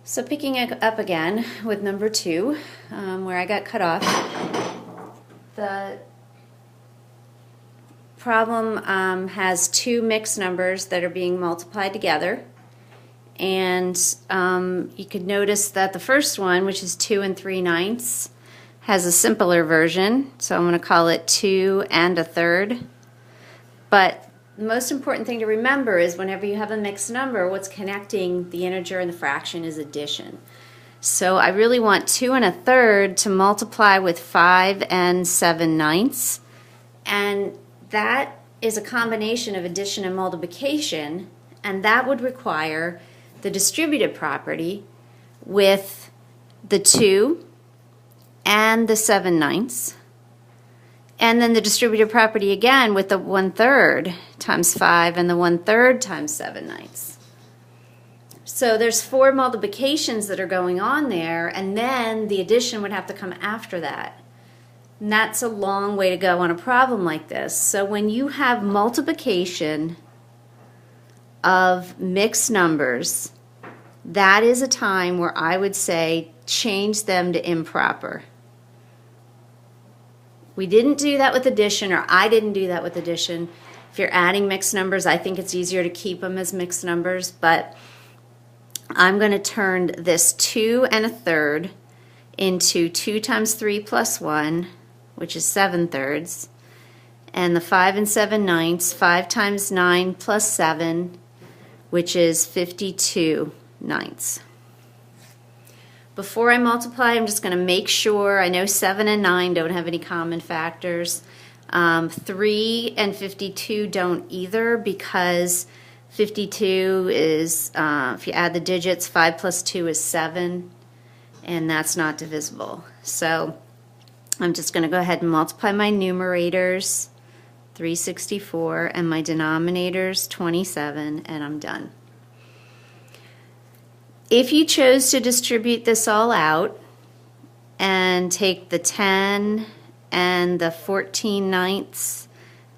So picking it up again with number 2, where I got cut off, the problem has 2 mixed numbers that are being multiplied together. And you could notice that the first one, which is 2 3/9, has a simpler version. So I'm going to call it 2 1/3. But the most important thing to remember is whenever you have a mixed number, what's connecting the integer and the fraction is addition. So I really want 2 1/3 to multiply with 5 7/9. And that is a combination of addition and multiplication, and that would require the distributive property with the 2 and the 7/9, and then the distributive property again with the 1/3 times 5 and the 1/3 times 7/9. So there's 4 multiplications that are going on there, and then the addition would have to come after that. And that's a long way to go on a problem like this. So when you have multiplication of mixed numbers, that is a time where I would say change them to improper. We didn't do that with addition, or I didn't do that with addition. If you're adding mixed numbers, I think it's easier to keep them as mixed numbers, but I'm going to turn this 2 1/3 into 2 times 3 plus 1, which is 7/3, and the 5 7/9, 5 times 9 plus 7, which is 52/9. Before I multiply, I'm just going to make sure, I know 7 and 9 don't have any common factors. 3 and 52 don't either, because 52 is, if you add the digits, 5 plus 2 is 7, and that's not divisible. So I'm just going to go ahead and multiply my numerators, 364, and my denominators, 27, and I'm done. If you chose to distribute this all out and take the 10 and the 14/9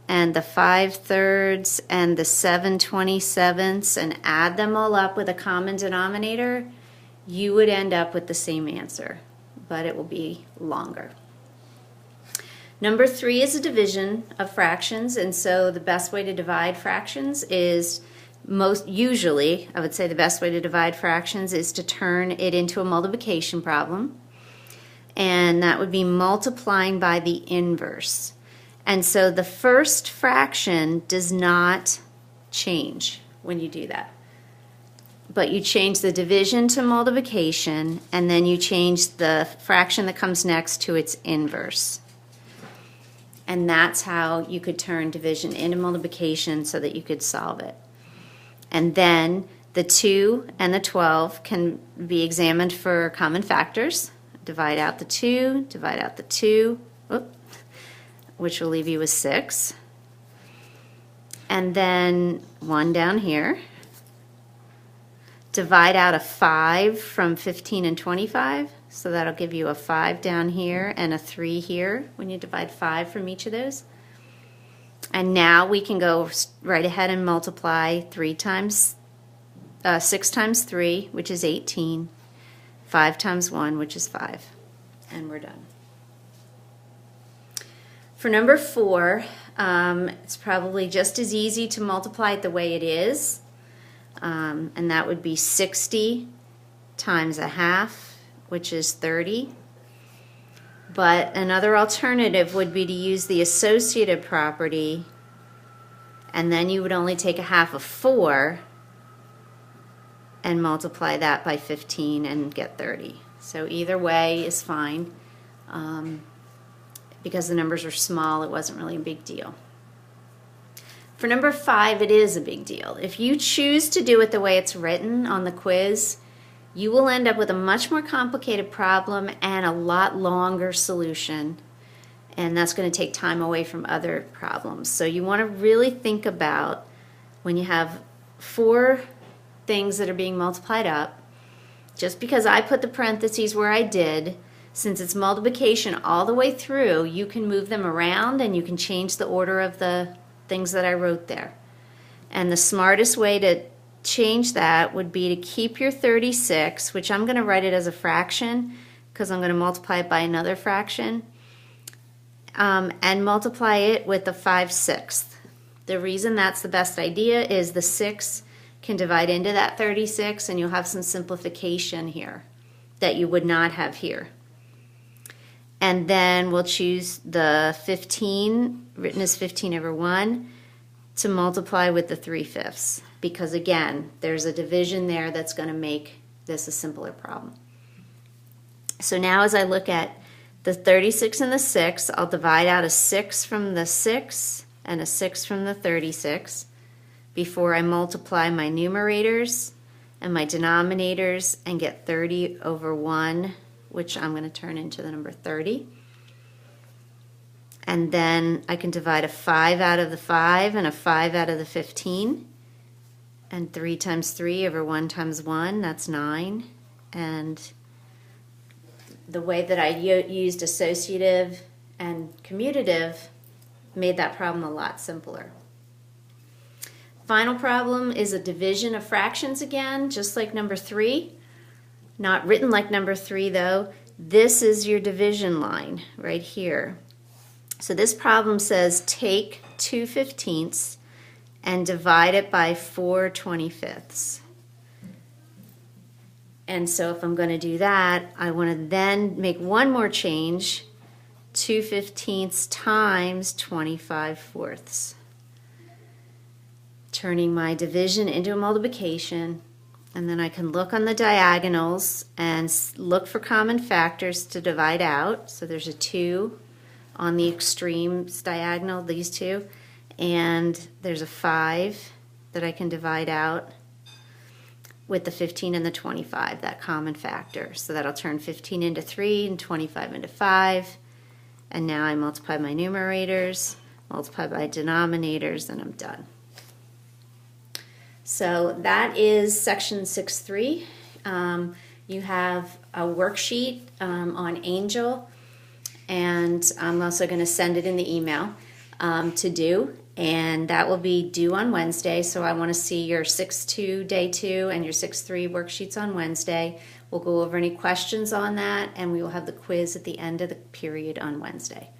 and the 5/3 and the 7/27 and add them all up with a common denominator, you would end up with the same answer, but it will be longer. Number 3 is a division of fractions, and so the best way to divide fractions is usually, I would say the best way to divide fractions is to turn it into a multiplication problem, and that would be multiplying by the inverse. And so the first fraction does not change when you do that, but you change the division to multiplication, and then you change the fraction that comes next to its inverse. And that's how you could turn division into multiplication so that you could solve it. And then the 2 and the 12 can be examined for common factors. Divide out the 2, divide out the 2, which will leave you with 6. And then 1 down here. Divide out a 5 from 15 and 25. So that'll give you a 5 down here and a 3 here when you divide 5 from each of those. And now we can go right ahead and multiply 6 times 3, which is 18, 5 times 1, which is 5, and we're done. For number 4, it's probably just as easy to multiply it the way it is, and that would be 60 times a half, which is 30. But another alternative would be to use the associative property, and then you would only take a half of 4 and multiply that by 15 and get 30. So either way is fine. Because the numbers are small, it wasn't really a big deal. For number 5, it is a big deal. If you choose to do it the way it's written on the quiz, you will end up with a much more complicated problem and a lot longer solution, and that's going to take time away from other problems. So you want to really think about, when you have 4 things that are being multiplied up, just because I put the parentheses where I did, since it's multiplication all the way through, you can move them around and you can change the order of the things that I wrote there. And the smartest way to change that would be to keep your 36, which I'm going to write it as a fraction because I'm going to multiply it by another fraction, and multiply it with the 5/6. The reason that's the best idea is the 6 can divide into that 36 and you'll have some simplification here that you would not have here. And then we'll choose the 15, written as 15/1, to multiply with the 3/5, because again, there's a division there that's going to make this a simpler problem. So now as I look at the 36 and the 6, I'll divide out a 6 from the 6 and a 6 from the 36 before I multiply my numerators and my denominators and get 30/1, which I'm going to turn into the number 30. And then I can divide a 5 out of the 5 and a 5 out of the 15. And 3 times 3 over 1 times 1, that's 9. And the way that I used associative and commutative made that problem a lot simpler. Final problem is a division of fractions again, just like number 3. Not written like number 3 though. This is your division line right here. So this problem says take 2/15 and divide it by 4/25. And so if I'm going to do that, I want to then make one more change, 2/15 times 25/4. Turning my division into a multiplication, and then I can look on the diagonals and look for common factors to divide out. So there's a 2 on the extremes diagonal, these two, and there's a 5 that I can divide out with the 15 and the 25, that common factor. So that'll turn 15 into 3 and 25 into 5. And now I multiply my numerators, multiply by denominators, and I'm done. So that is section 6.3. You have a worksheet on Angel, and I'm also going to send it in the email to do, and that will be due on Wednesday. So I want to see your 6.2 day 2 and your 6.3 worksheets on Wednesday. We'll go over any questions on that, and we will have the quiz at the end of the period on Wednesday.